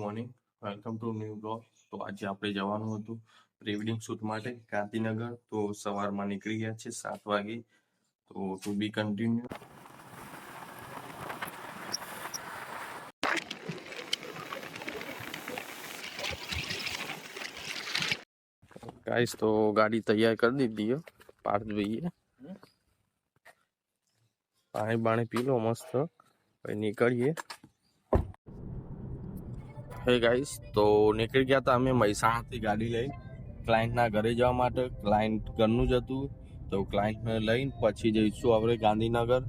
Morning, welcome to new blog. તો આજે આપણે જવાનું હતું પ્રી વેડિંગ શૂટ માટે ગાંધીનગર. તો સવારમાં નીકળી ગયા છે 7 વાગે. તો ટુ બી કન્ટિન્યુ. ગાઈસ તો ગાડી તૈયાર કરી દીધી है पार्थ भैया. पानी बाणी पी लो मस्त, પછી નીકળીએ. હે ગાઈસ, તો નીકળી ગયા હતા અમે મહેસાણાથી ગાડી લઈને ક્લાયન્ટના ઘરે જવા માટે. ક્લાયન્ટ ઘરનું જ હતું, તો ક્લાયન્ટને લઈને પછી જઈશું આપણે ગાંધીનગર.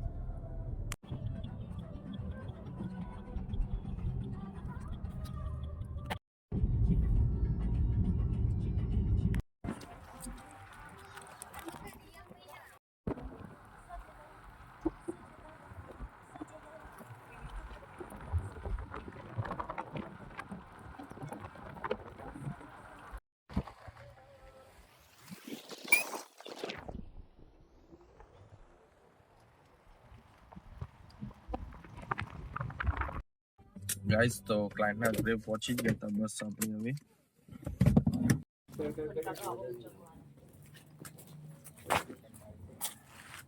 ગાઈસ તો ક્લાયન્ટના ઘરે પહોંચી જ ગયા હતા. બસ આપણે હવે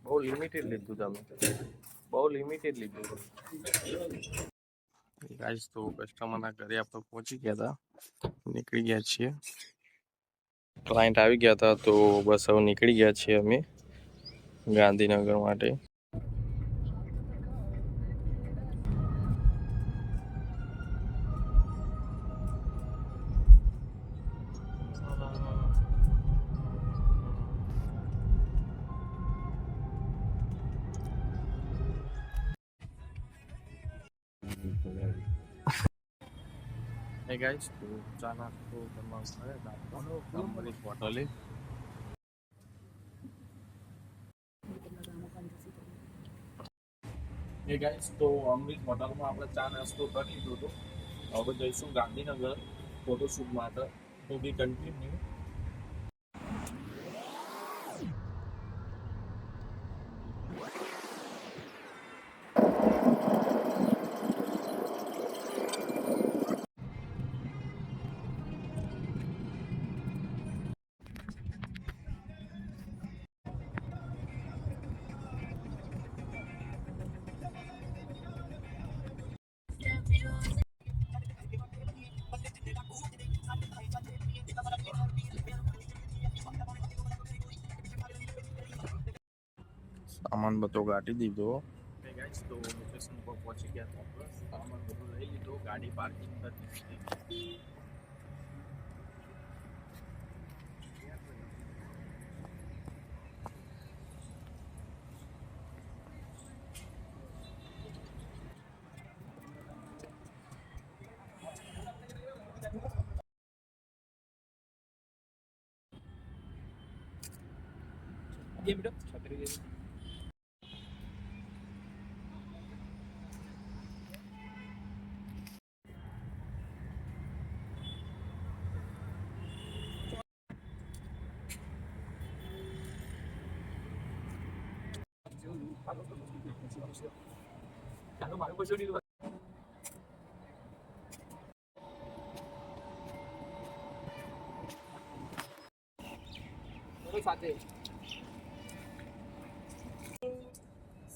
બહુ લિમિટેડ લીધું તમે, બહુ લિમિટેડ લીધું. ગાઈસ તો કસ્ટમરના ઘરે આપણે પહોંચી ગયા હતા, નીકળી ગયા છીએ. ક્લાયન્ટ આવી ગયા હતા, તો બસ હવે નીકળી ગયા છીએ અમે ગાંધીનગર માટે. Hey guys, તો ચા નાસ્તો કરવા ગયા હતા અમૃત હોટલે. હે ગાઈસ, તો અમૃત હોટલમાં આપણે ચા નાસ્તો કરી લીધો હતો. હવે જઈશું ગાંધીનગર ફોટોશૂટ માટે. તો બી કન્ટિન્યુ. સામાન બધો કાઢી દીધો. ગાઈસ તો લોકેશન પર પહોંચી ગયા હતા. સામાન બધો લઈ લીધો, ગાડી પાર્કિંગ કરી દીધી.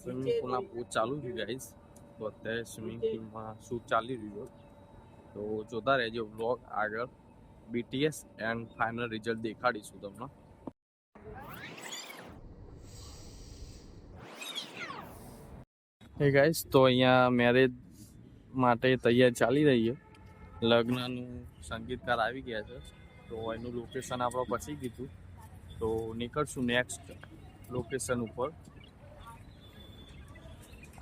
સ્વિમિંગ પુલના પોચ ચાલુ છે ગાઈસ. તો અત્યારે સ્વિમિંગ પુલમાં શૂટ ચાલી રહ્યો. તો જોતા રહેજો બ્લોગ આગળ. BTS એન્ડ ફાઇનલ રિઝલ્ટ દેખાડીશું તમને. હે ગાઈસ, તો અહીંયા મેરેજ માટે તૈયાર ચાલી રહી છે. લગ્નનું સંગીતકાર આવી ગયા છે, તો એનું લોકેશન આપણે પછી કીધું. તો નીકળશું નેક્સ્ટ લોકેશન ઉપર.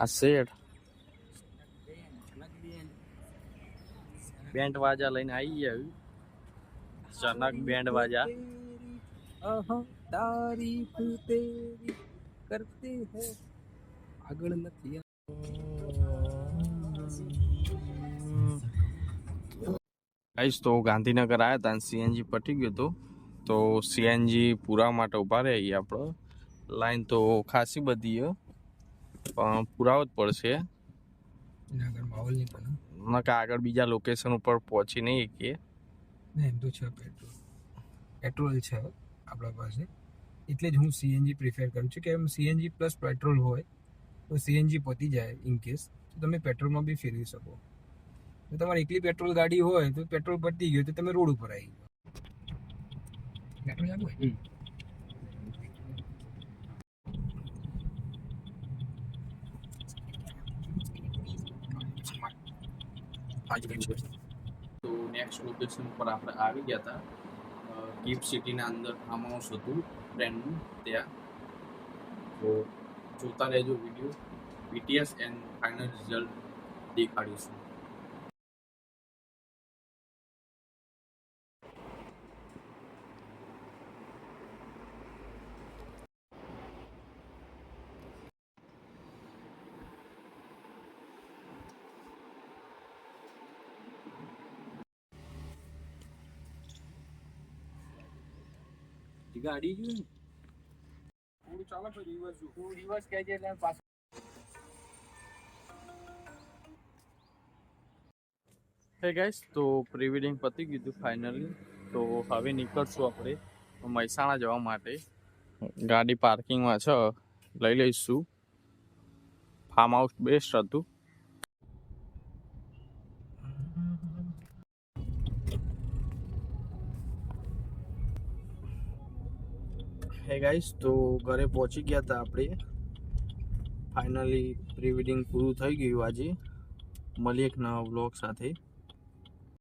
આ શેઠ બેન્ડ વાજા લઈને આવી ગયા. જનક બેન્ડ વાજા. તારીફ તેરી કરતે હૈ, આગળ નથી. ગાઈસ તો ગાંધીનગર આવ્યા હતા, CNG પટી ગયું હતું. તો CNG પૂરા માટે ઉભા રહ્યા આપણે. લાઈન તો ખાસી બધી છે, પણ પુરાવો જ પડશે. નકા આગળ બીજા લોકેશન ઉપર પહોંચી નહીં શકીએ. ને એમ તો છે પેટ્રોલ છે આપણા પાસે, એટલે જ હું સીએનજી પ્રિફર કરું છું કે એમ સીએનજી પ્લસ પેટ્રોલ હોય તો સીએનજી પતી જાય ઇન કેસ, તો તમે પેટ્રોલમાં બી ફેરવી શકો. જો તમારી એકલી પેટ્રોલ ગાડી હોય તો પેટ્રોલ પતી ગયું તો તમે રોડ ઉપર આવી ગયો. પેટ્રોલ ચાલુ હોય તો નેક્સ્ટ લોકેશન પર આપણે આવી ગયા હતા. ગિફ્ટ સિટીના અંદર ફાર્મ હાઉસ હતું ફ્રેન્ડનું ત્યાં. તો જોતા રહેજો video. BTS and final result દેખાડીશું. ગાડી જોયું થોડું ચાલે તો રિવર્સ જો, તું રિવર્સ કહે છે એટલે પાછું. હે ગાઈસ, તો પ્રી વેડિંગ પતી ગયું હતું ફાઇનલી. તો હવે નીકળશું આપણે મહેસાણા જવા માટે. ગાડી પાર્કિંગમાં છે, લઈ લઈશું. ફાર્મ હાઉસ બેસ્ટ હતું. હે ગાઈસ, તો ઘરે પહોંચી ગયા હતા આપણે. ફાઇનલી પ્રી વેડિંગ પૂરું થઈ ગયું આજે. મળીએ એક નવા વ્લોગ સાથે.